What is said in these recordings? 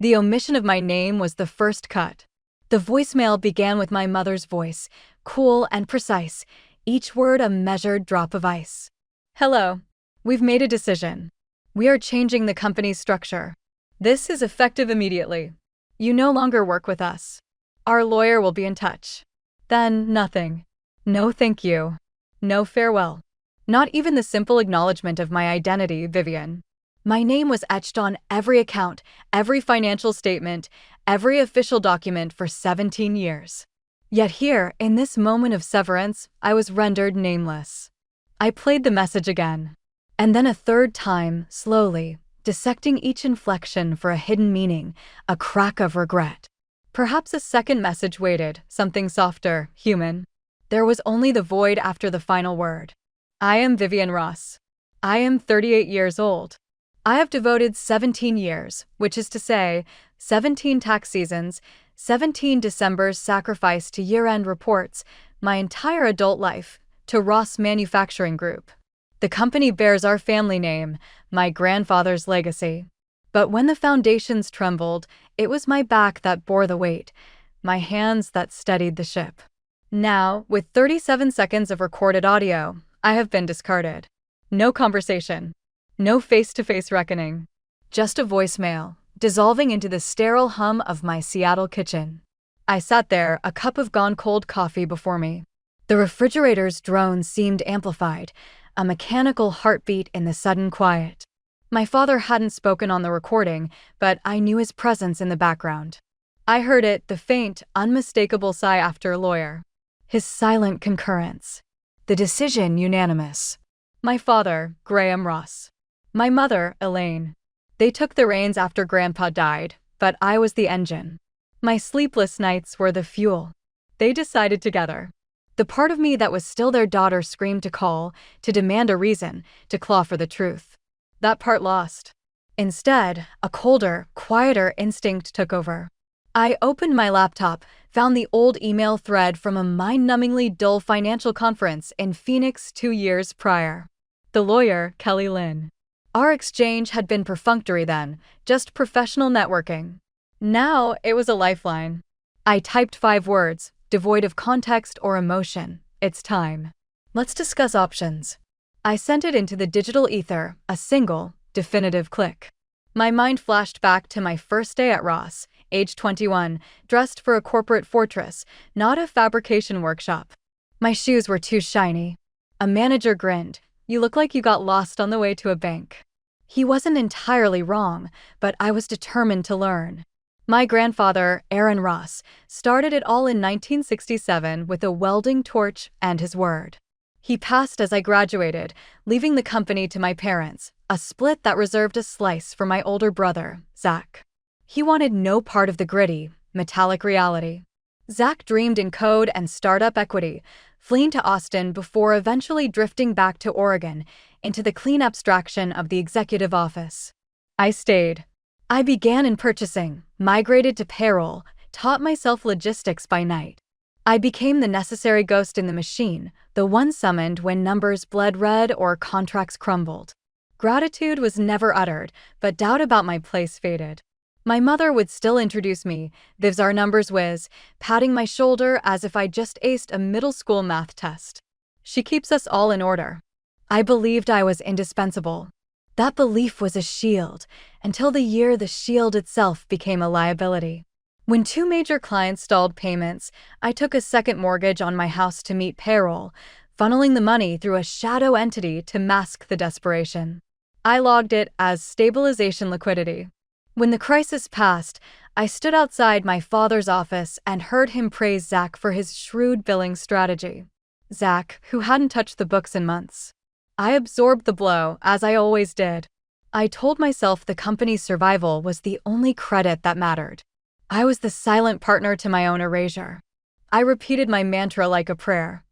The omission of my name was the first cut. The voicemail began with my mother's voice, cool and precise, each word a measured drop of ice. "Hello. We've made a decision. We are changing the company's structure. This is effective immediately. You no longer work with us. Our lawyer will be in touch." Then nothing. No thank you. No farewell. Not even the simple acknowledgement of my identity, Vivian. My name was etched on every account, every financial statement, every official document for 17 years. Yet here, in this moment of severance, I was rendered nameless. I played the message again. And then a third time, slowly, dissecting each inflection for a hidden meaning, a crack of regret. Perhaps a second message waited, something softer, human. There was only the void after the final word. I am Vivian Ross. I am 38 years old. I have devoted 17 years, which is to say, 17 tax seasons, 17 Decembers sacrificed to year-end reports, my entire adult life, to Ross Manufacturing Group. The company bears our family name, my grandfather's legacy. But when the foundations trembled, it was my back that bore the weight, my hands that steadied the ship. Now, with 37 seconds of recorded audio, I have been discarded. No conversation. No face-to-face reckoning. Just a voicemail, dissolving into the sterile hum of my Seattle kitchen. I sat there, a cup of gone-cold coffee before me. The refrigerator's drone seemed amplified, a mechanical heartbeat in the sudden quiet. My father hadn't spoken on the recording, but I knew his presence in the background. I heard it, the faint, unmistakable sigh after lawyer. His silent concurrence. The decision unanimous. My father, Graham Ross. My mother, Elaine. They took the reins after Grandpa died, but I was the engine. My sleepless nights were the fuel. They decided together. The part of me that was still their daughter screamed to call, to demand a reason, to claw for the truth. That part lost. Instead, a colder, quieter instinct took over. I opened my laptop, found the old email thread from a mind-numbingly dull financial conference in Phoenix 2 years prior. The lawyer, Kelly Lynn. Our exchange had been perfunctory then, just professional networking. Now it was a lifeline. I typed 5 words, devoid of context or emotion. It's time. Let's discuss options. I sent it into the digital ether, a single, definitive click. My mind flashed back to my first day at Ross, age 21, dressed for a corporate fortress, not a fabrication workshop. My shoes were too shiny. A manager grinned. "You look like you got lost on the way to a bank." He wasn't entirely wrong, but I was determined to learn. My grandfather, Aaron Ross, started it all in 1967 with a welding torch and his word. He passed as I graduated, leaving the company to my parents, a split that reserved a slice for my older brother, Zach. He wanted no part of the gritty, metallic reality. Zach dreamed in code and startup equity, fleeing to Austin before eventually drifting back to Oregon, into the clean abstraction of the executive office. I stayed. I began in purchasing, migrated to payroll, taught myself logistics by night. I became the necessary ghost in the machine, the one summoned when numbers bled red or contracts crumbled. Gratitude was never uttered, but doubt about my place faded. My mother would still introduce me, "Thiv's our numbers whiz," patting my shoulder as if I'd just aced a middle school math test. She keeps us all in order. I believed I was indispensable. That belief was a shield, until the year the shield itself became a liability. When 2 major clients stalled payments, I took a second mortgage on my house to meet payroll, funneling the money through a shadow entity to mask the desperation. I logged it as stabilization liquidity. When the crisis passed, I stood outside my father's office and heard him praise Zach for his shrewd billing strategy. Zach, who hadn't touched the books in months. I absorbed the blow, as I always did. I told myself the company's survival was the only credit that mattered. I was the silent partner to my own erasure. I repeated my mantra like a prayer.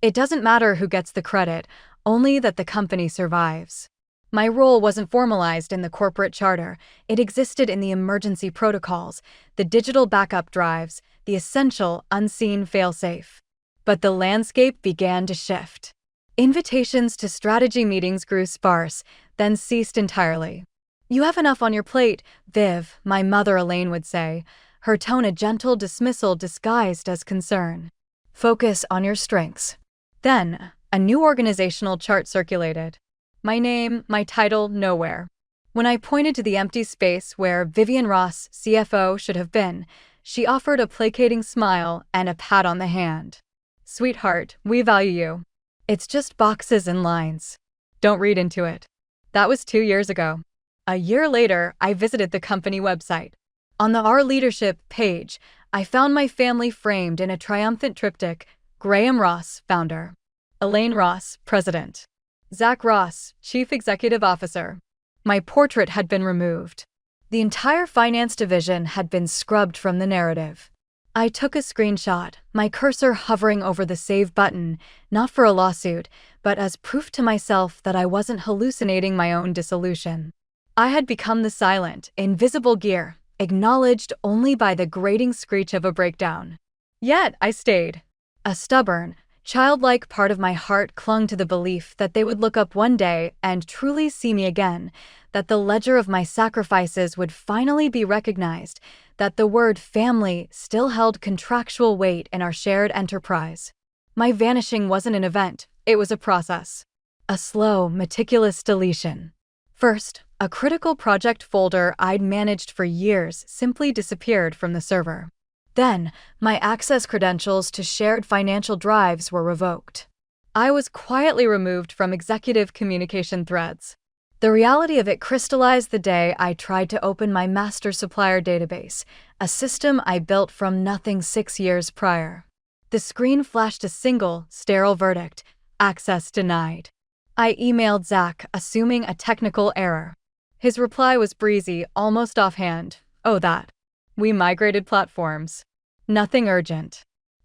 It doesn't matter who gets the credit, only that the company survives. My role wasn't formalized in the corporate charter. It existed in the emergency protocols, the digital backup drives, the essential, unseen fail-safe. But the landscape began to shift. Invitations to strategy meetings grew sparse, then ceased entirely. You have enough on your plate, Viv, my mother Elaine would say, her tone a gentle dismissal disguised as concern. Focus on your strengths. Then, a new organizational chart circulated. My name, my title, nowhere. When I pointed to the empty space where Vivian Ross, CFO, should have been, she offered a placating smile and a pat on the hand. Sweetheart, we value you. It's just boxes and lines. Don't read into it. That was 2 years ago. A year later, I visited the company website. On the Our Leadership page, I found my family framed in a triumphant triptych: Graham Ross, founder; Elaine Ross, president; Zach Ross, chief executive officer. My portrait had been removed. The entire finance division had been scrubbed from the narrative. I took a screenshot, my cursor hovering over the save button, not for a lawsuit, but as proof to myself that I wasn't hallucinating my own dissolution. I had become the silent, invisible gear, acknowledged only by the grating screech of a breakdown. Yet I stayed. A stubborn, childlike part of my heart clung to the belief that they would look up one day and truly see me again, that the ledger of my sacrifices would finally be recognized, that the word family still held contractual weight in our shared enterprise. My vanishing wasn't an event, it was a process. A slow, meticulous deletion. First, a critical project folder I'd managed for years simply disappeared from the server. Then, my access credentials to shared financial drives were revoked. I was quietly removed from executive communication threads. The reality of it crystallized the day I tried to open my master supplier database, a system I built from nothing 6 years prior. The screen flashed a single, sterile verdict: access denied. I emailed Zach, assuming a technical error. His reply was breezy, almost offhand. Oh, that. We migrated platforms. Nothing urgent.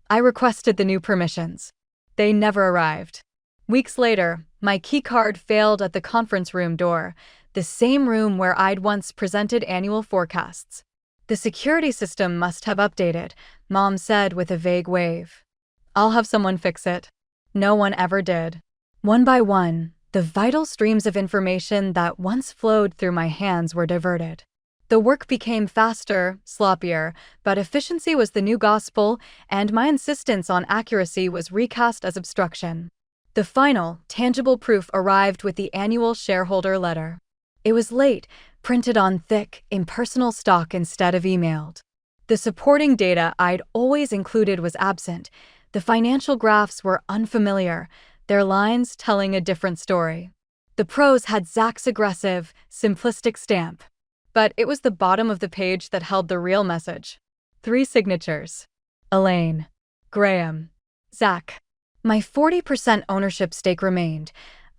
I requested the new permissions. They never arrived. Weeks later, my keycard failed at the conference room door, the same room where I'd once presented annual forecasts. The security system must have updated, Mom said with a vague wave. I'll have someone fix it. No one ever did. One by one, the vital streams of information that once flowed through my hands were diverted. The work became faster, sloppier, but efficiency was the new gospel, and my insistence on accuracy was recast as obstruction. The final, tangible proof arrived with the annual shareholder letter. It was late, printed on thick, impersonal stock instead of emailed. The supporting data I'd always included was absent. The financial graphs were unfamiliar, their lines telling a different story. The prose had Zach's aggressive, simplistic stamp. But it was the bottom of the page that held the real message. 3 signatures. Elaine. Graham. Zach. My 40% ownership stake remained,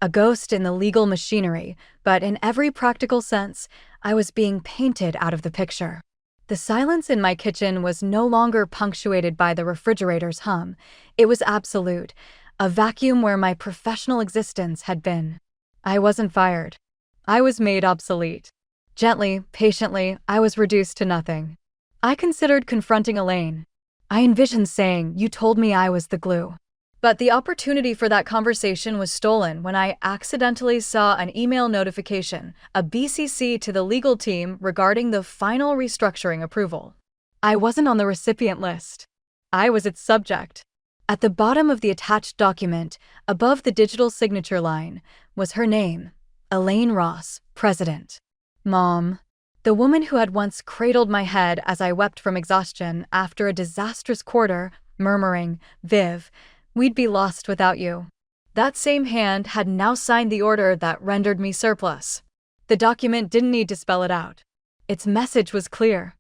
a ghost in the legal machinery, but in every practical sense, I was being painted out of the picture. The silence in my kitchen was no longer punctuated by the refrigerator's hum. It was absolute, a vacuum where my professional existence had been. I wasn't fired. I was made obsolete. Gently, patiently, I was reduced to nothing. I considered confronting Elaine. I envisioned saying, "You told me I was the glue." But the opportunity for that conversation was stolen when I accidentally saw an email notification, a BCC to the legal team regarding the final restructuring approval. I wasn't on the recipient list. I was its subject. At the bottom of the attached document, above the digital signature line, was her name, Elaine Ross, President. Mom. The woman who had once cradled my head as I wept from exhaustion after a disastrous quarter, murmuring, "Viv, we'd be lost without you." That same hand had now signed the order that rendered me surplus. The document didn't need to spell it out. Its message was clear.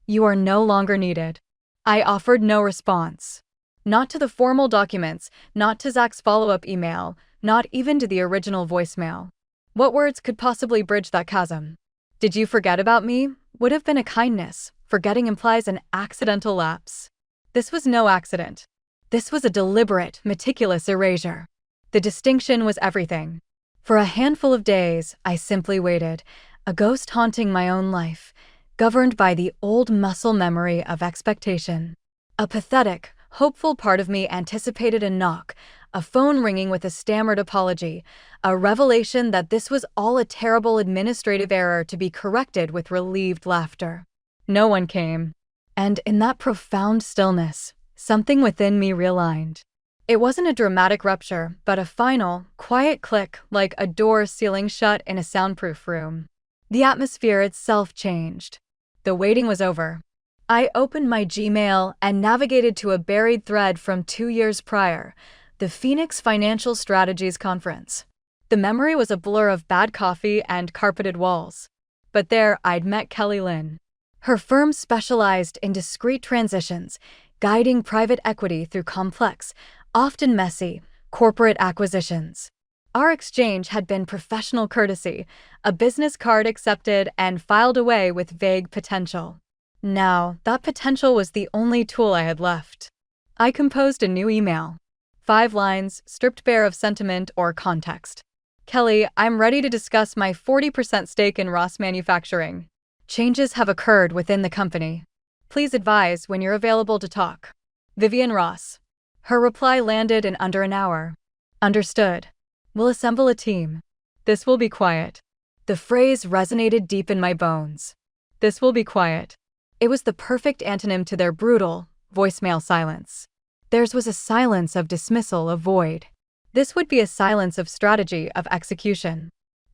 You are no longer needed. I offered no response. Not to the formal documents, not to Zach's follow-up email, not even to the original voicemail. What words could possibly bridge that chasm? Did you forget about me? Would have been a kindness. Forgetting implies an accidental lapse. This was no accident. This was a deliberate, meticulous erasure. The distinction was everything. For a handful of days, I simply waited, a ghost haunting my own life, governed by the old muscle memory of expectation. A pathetic, hopeful part of me anticipated a knock, a phone ringing with a stammered apology, a revelation that this was all a terrible administrative error to be corrected with relieved laughter. No one came. And in that profound stillness, something within me realigned. It wasn't a dramatic rupture, but a final, quiet click like a door sealing shut in a soundproof room. The atmosphere itself changed. The waiting was over. I opened my Gmail and navigated to a buried thread from 2 years prior, the Phoenix Financial Strategies Conference. The memory was a blur of bad coffee and carpeted walls. But there I'd met Kelly Lynn. Her firm specialized in discrete transitions, guiding private equity through complex, often messy, corporate acquisitions. Our exchange had been professional courtesy, a business card accepted and filed away with vague potential. Now, that potential was the only tool I had left. I composed a new email. 5 lines, stripped bare of sentiment or context. Kelly, I'm ready to discuss my 40% stake in Ross Manufacturing. Changes have occurred within the company. Please advise when you're available to talk. Vivian Ross. Her reply landed in under an hour. Understood. We'll assemble a team. This will be quiet. The phrase resonated deep in my bones. This will be quiet. It was the perfect antonym to their brutal, voicemail silence. Theirs was a silence of dismissal, of void. This would be a silence of strategy, of execution.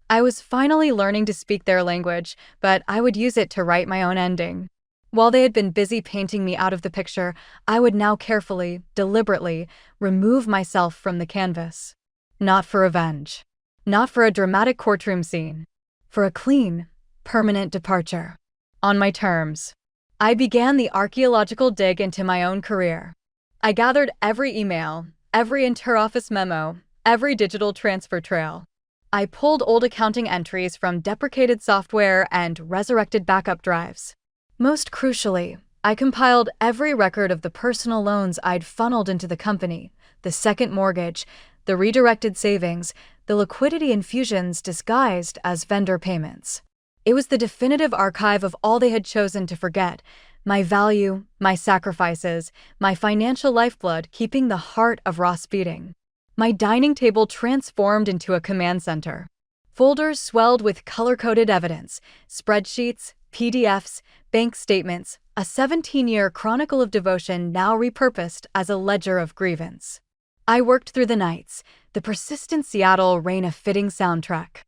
I was finally learning to speak their language, but I would use it to write my own ending. While they had been busy painting me out of the picture, I would now carefully, deliberately, remove myself from the canvas. Not for revenge. Not for a dramatic courtroom scene. For a clean, permanent departure. On my terms. I began the archaeological dig into my own career. I gathered every email, every inter-office memo, every digital transfer trail. I pulled old accounting entries from deprecated software and resurrected backup drives. Most crucially, I compiled every record of the personal loans I'd funneled into the company, the second mortgage, the redirected savings, the liquidity infusions disguised as vendor payments. It was the definitive archive of all they had chosen to forget, my value, my sacrifices, my financial lifeblood keeping the heart of Ross beating. My dining table transformed into a command center. Folders swelled with color-coded evidence, spreadsheets, PDFs, bank statements, a 17-year chronicle of devotion now repurposed as a ledger of grievance. I worked through the nights, the persistent Seattle rain a fitting soundtrack.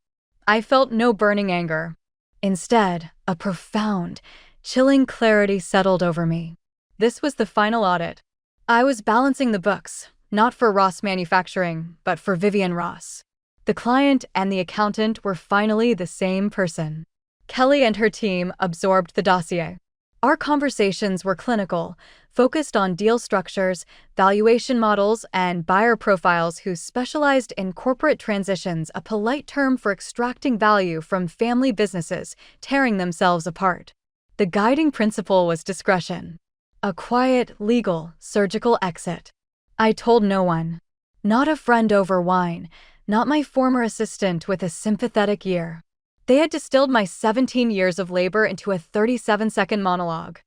I felt no burning anger. Instead, a profound, chilling clarity settled over me. This was the final audit. I was balancing the books, not for Ross Manufacturing, but for Vivian Ross. The client and the accountant were finally the same person. Kelly and her team absorbed the dossier. Our conversations were clinical, focused on deal structures, valuation models, and buyer profiles who specialized in corporate transitions, a polite term for extracting value from family businesses tearing themselves apart. The guiding principle was discretion. A quiet, legal, surgical exit. I told no one. Not a friend over wine, not my former assistant with a sympathetic ear. They had distilled my 17 years of labor into a 37-second monologue.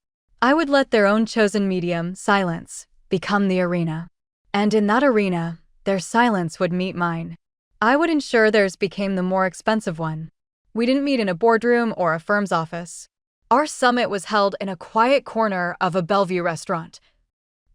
I would let their own chosen medium, silence, become the arena. And in that arena, their silence would meet mine. I would ensure theirs became the more expensive one. We didn't meet in a boardroom or a firm's office. Our summit was held in a quiet corner of a Bellevue restaurant.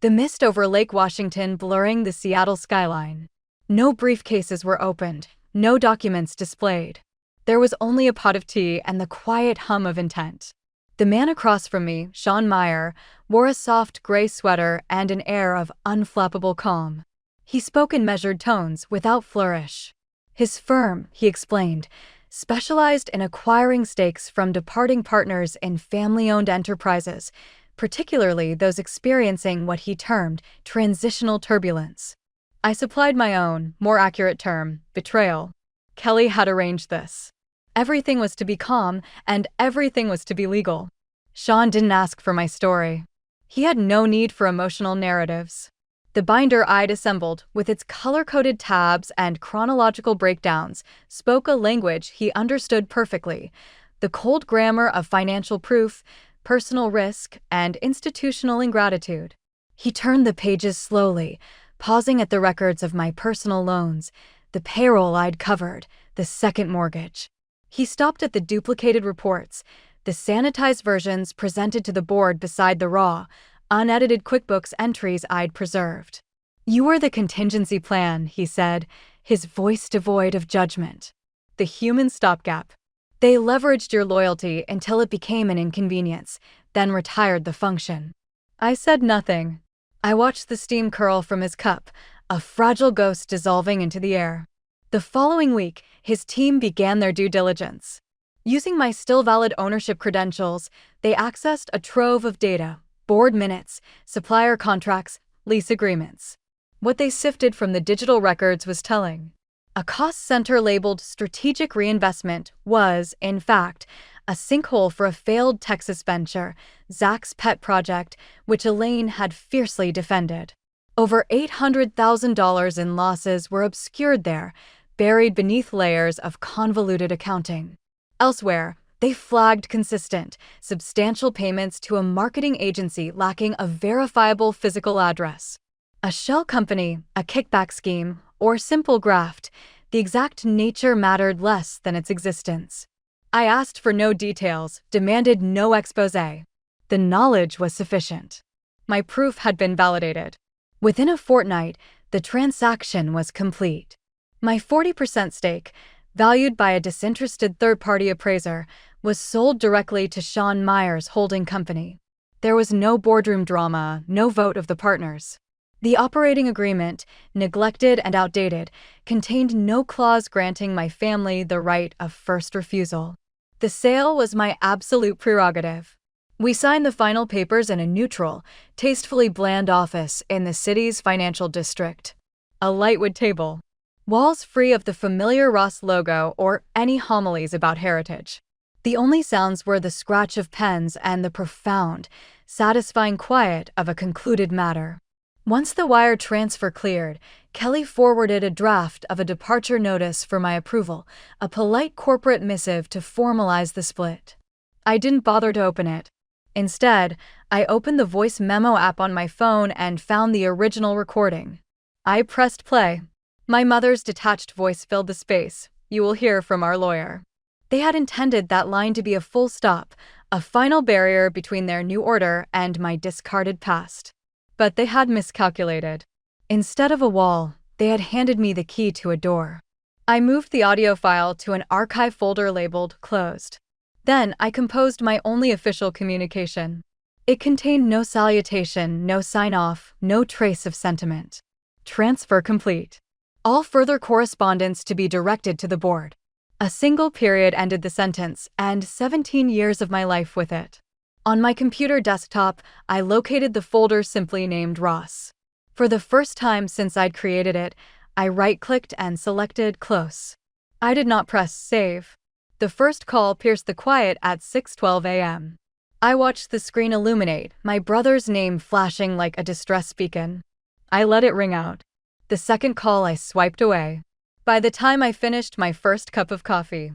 The mist over Lake Washington blurring the Seattle skyline. No briefcases were opened, no documents displayed. There was only a pot of tea and the quiet hum of intent. The man across from me, Sean Meyer, wore a soft gray sweater and an air of unflappable calm. He spoke in measured tones, without flourish. His firm, he explained, specialized in acquiring stakes from departing partners in family-owned enterprises, particularly those experiencing what he termed transitional turbulence. I supplied my own, more accurate term, betrayal. Kelly had arranged this. Everything was to be calm, and everything was to be legal. Sean didn't ask for my story. He had no need for emotional narratives. The binder I'd assembled, with its color-coded tabs and chronological breakdowns, spoke a language he understood perfectly, the cold grammar of financial proof, personal risk, and institutional ingratitude. He turned the pages slowly, pausing at the records of my personal loans, the payroll I'd covered, the second mortgage. He stopped at the duplicated reports, the sanitized versions presented to the board beside the raw, unedited QuickBooks entries I'd preserved. "You were the contingency plan," he said, his voice devoid of judgment. "The human stopgap. They leveraged your loyalty until it became an inconvenience, then retired the function." I said nothing. I watched the steam curl from his cup, a fragile ghost dissolving into the air. The following week, his team began their due diligence. Using my still valid ownership credentials, they accessed a trove of data, board minutes, supplier contracts, lease agreements. What they sifted from the digital records was telling. A cost center labeled strategic reinvestment was, in fact, a sinkhole for a failed Texas venture, Zach's pet project, which Elaine had fiercely defended. Over $800,000 in losses were obscured there, buried beneath layers of convoluted accounting. Elsewhere, they flagged consistent, substantial payments to a marketing agency lacking a verifiable physical address. A shell company, a kickback scheme, or simple graft, the exact nature mattered less than its existence. I asked for no details, demanded no exposé. The knowledge was sufficient. My proof had been validated. Within a fortnight, the transaction was complete. My 40% stake, valued by a disinterested third-party appraiser, was sold directly to Sean Myers Holding Company. There was no boardroom drama, no vote of the partners. The operating agreement, neglected and outdated, contained no clause granting my family the right of first refusal. The sale was my absolute prerogative. We signed the final papers in a neutral, tastefully bland office in the city's financial district. A lightwood table. Walls free of the familiar Ross logo or any homilies about heritage. The only sounds were the scratch of pens and the profound, satisfying quiet of a concluded matter. Once the wire transfer cleared, Kelly forwarded a draft of a departure notice for my approval, a polite corporate missive to formalize the split. I didn't bother to open it. Instead, I opened the voice memo app on my phone and found the original recording. I pressed play. My mother's detached voice filled the space. "You will hear from our lawyer." They had intended that line to be a full stop, a final barrier between their new order and my discarded past. But they had miscalculated. Instead of a wall, they had handed me the key to a door. I moved the audio file to an archive folder labeled Closed. Then I composed my only official communication. It contained no salutation, no sign-off, no trace of sentiment. Transfer complete. All further correspondence to be directed to the board. A single period ended the sentence, and 17 years of my life with it. On my computer desktop, I located the folder simply named Ross. For the first time since I'd created it, I right-clicked and selected Close. I did not press Save. The first call pierced the quiet at 6:12 a.m. I watched the screen illuminate, my brother's name flashing like a distress beacon. I let it ring out. The second call I swiped away. By the time I finished my first cup of coffee,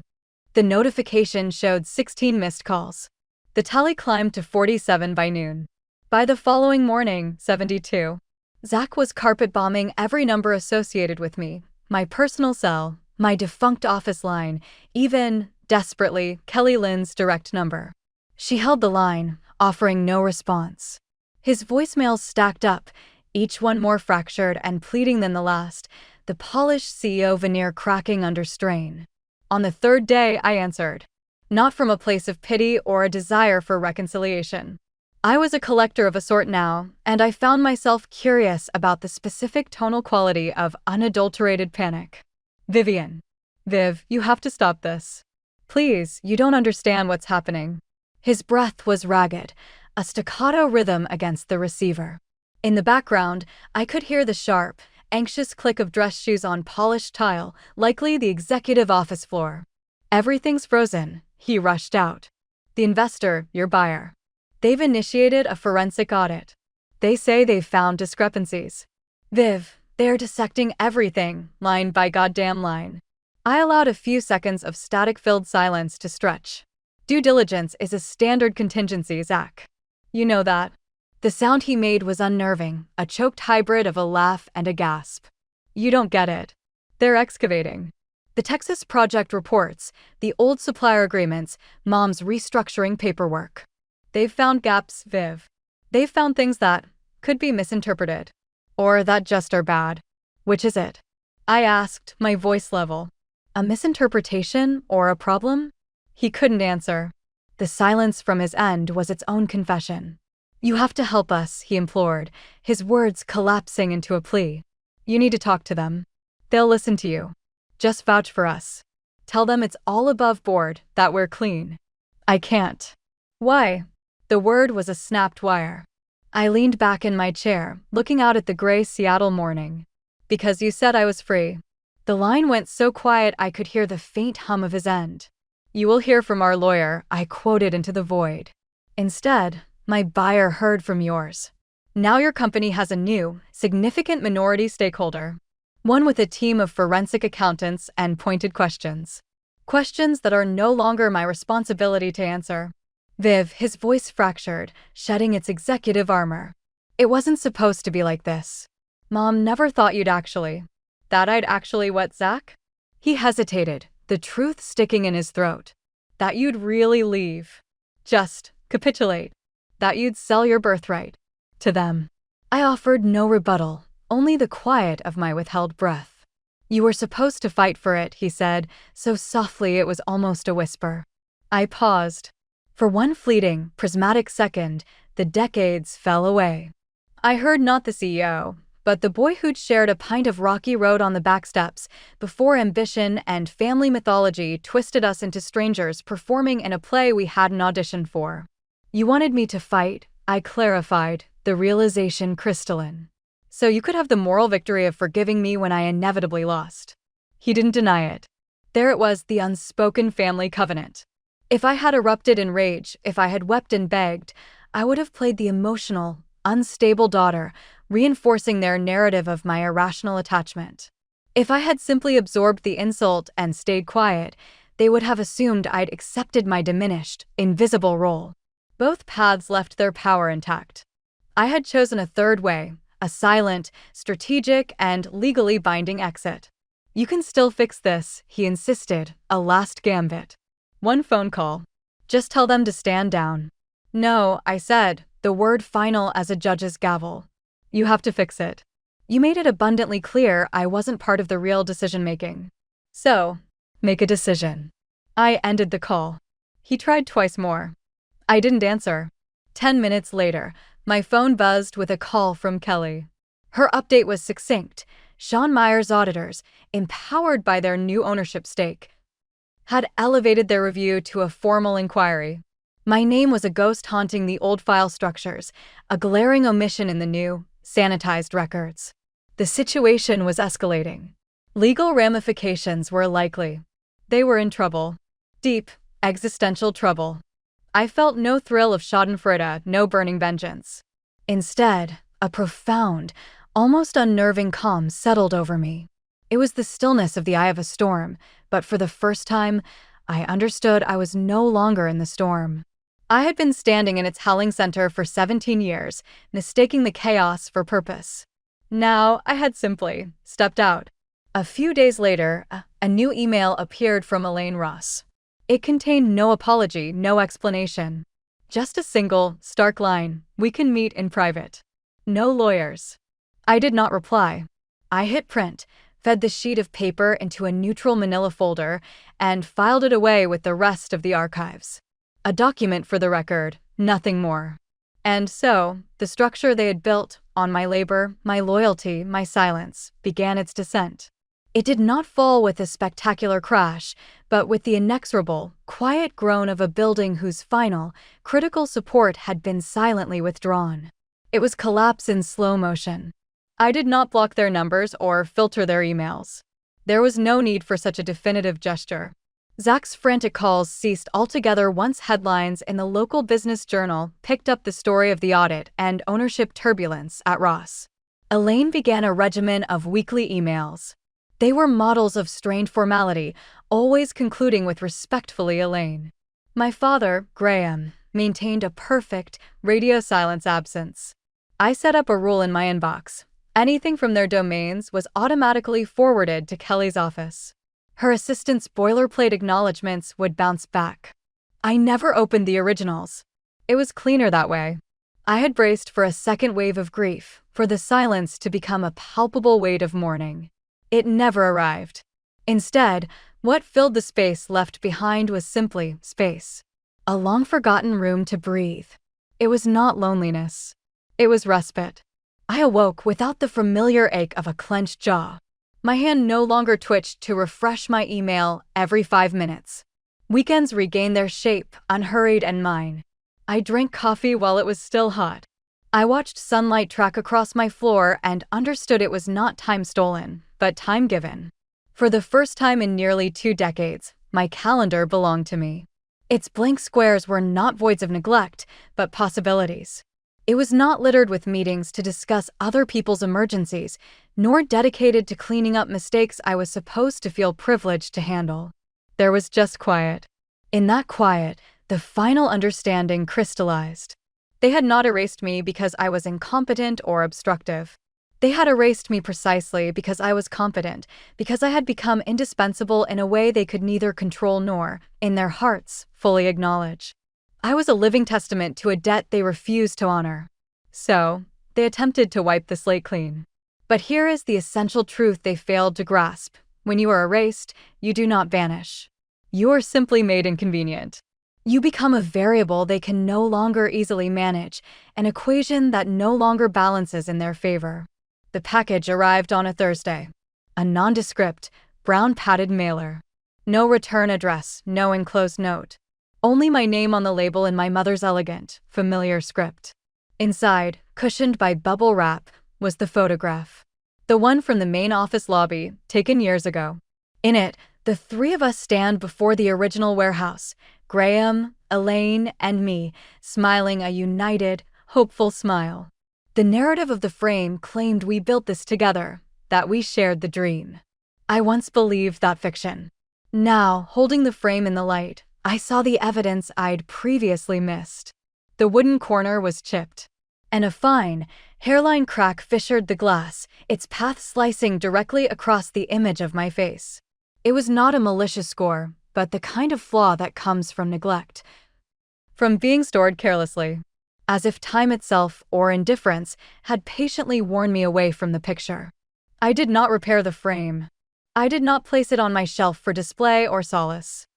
the notification showed 16 missed calls. The tally climbed to 47 by noon. By the following morning, 72. Zach was carpet bombing every number associated with me, my personal cell, my defunct office line, even, desperately, Kelly Lynn's direct number. She held the line, offering no response. His voicemails stacked up, each one more fractured and pleading than the last, the polished CEO veneer cracking under strain. On the third day, I answered. Not from a place of pity or a desire for reconciliation. I was a collector of a sort now, and I found myself curious about the specific tonal quality of unadulterated panic. "Vivian. Viv, you have to stop this. Please, you don't understand what's happening." His breath was ragged, a staccato rhythm against the receiver. In the background, I could hear the sharp, anxious click of dress shoes on polished tile, likely the executive office floor. "Everything's frozen," he rushed out. "The investor, your buyer. They've initiated a forensic audit. They say they've found discrepancies. Viv, they're dissecting everything, line by goddamn line." I allowed a few seconds of static-filled silence to stretch. "Due diligence is a standard contingency, Zach. You know that." The sound he made was unnerving, a choked hybrid of a laugh and a gasp. You don't get it. They're excavating. The Texas project reports, the old supplier agreements, Mom's restructuring paperwork. They've found gaps, Viv. They've found things that could be misinterpreted. Or that just are bad. Which is it? I asked, my voice level. A misinterpretation or a problem? He couldn't answer. The silence from his end was its own confession. You have to help us, he implored, his words collapsing into a plea. You need to talk to them. They'll listen to you. Just vouch for us. Tell them it's all above board, that we're clean. I can't. Why? The word was a snapped wire. I leaned back in my chair, looking out at the gray Seattle morning. Because you said I was free. The line went so quiet I could hear the faint hum of his end. You will hear from our lawyer, I quoted into the void. Instead, my buyer heard from yours. Now your company has a new, significant minority stakeholder. One with a team of forensic accountants and pointed questions. Questions that are no longer my responsibility to answer. Viv, his voice fractured, shedding its executive armor. It wasn't supposed to be like this. Mom never thought you'd actually. That I'd actually what, Zach? He hesitated, the truth sticking in his throat. That you'd really leave. Just capitulate. That you'd sell your birthright. To them. I offered no rebuttal, only the quiet of my withheld breath. You were supposed to fight for it, he said, so softly it was almost a whisper. I paused. For one fleeting, prismatic second, the decades fell away. I heard not the CEO, but the boy who'd shared a pint of Rocky Road on the back steps before ambition and family mythology twisted us into strangers performing in a play we hadn't auditioned for. You wanted me to fight, I clarified, the realization crystalline. So you could have the moral victory of forgiving me when I inevitably lost. He didn't deny it. There it was, the unspoken family covenant. If I had erupted in rage, if I had wept and begged, I would have played the emotional, unstable daughter, reinforcing their narrative of my irrational attachment. If I had simply absorbed the insult and stayed quiet, they would have assumed I'd accepted my diminished, invisible role. Both paths left their power intact. I had chosen a third way, a silent, strategic, and legally binding exit. You can still fix this, he insisted, a last gambit. One phone call. Just tell them to stand down. No, I said, the word final as a judge's gavel. You have to fix it. You made it abundantly clear I wasn't part of the real decision-making. So, make a decision. I ended the call. He tried twice more. I didn't answer. 10 minutes later, my phone buzzed with a call from Kelly. Her update was succinct. Sean Meyer's auditors, empowered by their new ownership stake, had elevated their review to a formal inquiry. My name was a ghost haunting the old file structures, a glaring omission in the new, sanitized records. The situation was escalating. Legal ramifications were likely. They were in trouble. Deep, existential trouble. I felt no thrill of schadenfreude, no burning vengeance. Instead, a profound, almost unnerving calm settled over me. It was the stillness of the eye of a storm, but for the first time, I understood I was no longer in the storm. I had been standing in its howling center for 17 years, mistaking the chaos for purpose. Now, I had simply stepped out. A few days later, a new email appeared from Elaine Ross. It contained no apology, no explanation. Just a single, stark line, we can meet in private. No lawyers. I did not reply. I hit print, fed the sheet of paper into a neutral manila folder, and filed it away with the rest of the archives. A document for the record, nothing more. And so, the structure they had built, on my labor, my loyalty, my silence, began its descent. It did not fall with a spectacular crash, but with the inexorable, quiet groan of a building whose final, critical support had been silently withdrawn. It was collapse in slow motion. I did not block their numbers or filter their emails. There was no need for such a definitive gesture. Zach's frantic calls ceased altogether once headlines in the local business journal picked up the story of the audit and ownership turbulence at Ross. Elaine began a regimen of weekly emails. They were models of strained formality, always concluding with respectfully Elaine. My father, Graham, maintained a perfect radio silence absence. I set up a rule in my inbox. Anything from their domains was automatically forwarded to Kelly's office. Her assistant's boilerplate acknowledgments would bounce back. I never opened the originals. It was cleaner that way. I had braced for a second wave of grief, for the silence to become a palpable weight of mourning. It never arrived. Instead, what filled the space left behind was simply space. A long-forgotten room to breathe. It was not loneliness. It was respite. I awoke without the familiar ache of a clenched jaw. My hand no longer twitched to refresh my email every 5 minutes. Weekends regained their shape, unhurried and mine. I drank coffee while it was still hot. I watched sunlight track across my floor and understood it was not time stolen, but time given. For the first time in nearly 2 decades, my calendar belonged to me. Its blank squares were not voids of neglect, but possibilities. It was not littered with meetings to discuss other people's emergencies, nor dedicated to cleaning up mistakes I was supposed to feel privileged to handle. There was just quiet. In that quiet, the final understanding crystallized. They had not erased me because I was incompetent or obstructive. They had erased me precisely because I was competent, because I had become indispensable in a way they could neither control nor, in their hearts, fully acknowledge. I was a living testament to a debt they refused to honor. So, they attempted to wipe the slate clean. But here is the essential truth they failed to grasp. When you are erased, you do not vanish. You are simply made inconvenient. You become a variable they can no longer easily manage, an equation that no longer balances in their favor. The package arrived on a Thursday. A nondescript, brown-padded mailer. No return address, no enclosed note. Only my name on the label in my mother's elegant, familiar script. Inside, cushioned by bubble wrap, was the photograph. The one from the main office lobby, taken years ago. In it, the 3 of us stand before the original warehouse, Graham, Elaine, and me, smiling a united, hopeful smile. The narrative of the frame claimed we built this together, that we shared the dream. I once believed that fiction. Now, holding the frame in the light, I saw the evidence I'd previously missed. The wooden corner was chipped, and a fine, hairline crack fissured the glass, its path slicing directly across the image of my face. It was not a malicious score, but the kind of flaw that comes from neglect. From being stored carelessly. As if time itself, or indifference, had patiently worn me away from the picture. I did not repair the frame. I did not place it on my shelf for display or solace.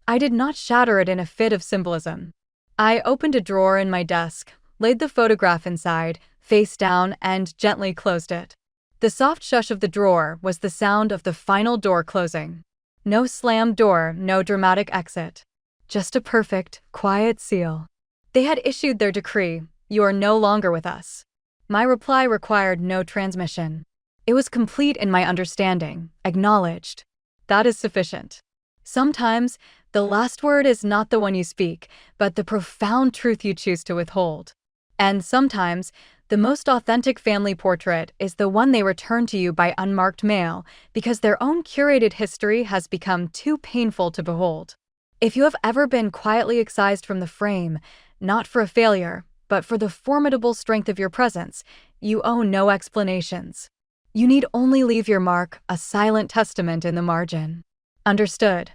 I did not shatter it in a fit of symbolism. I opened a drawer in my desk, laid the photograph inside, face down, and gently closed it. The soft shush of the drawer was the sound of the final door closing. No slammed door, no dramatic exit. Just a perfect, quiet seal. They had issued their decree, "You are no longer with us." My reply required no transmission. It was complete in my understanding, acknowledged. That is sufficient. Sometimes, the last word is not the one you speak, but the profound truth you choose to withhold. And sometimes, the most authentic family portrait is the one they return to you by unmarked mail, because their own curated history has become too painful to behold. If you have ever been quietly excised from the frame, not for a failure, but for the formidable strength of your presence, you owe no explanations. You need only leave your mark, a silent testament in the margin. Understood.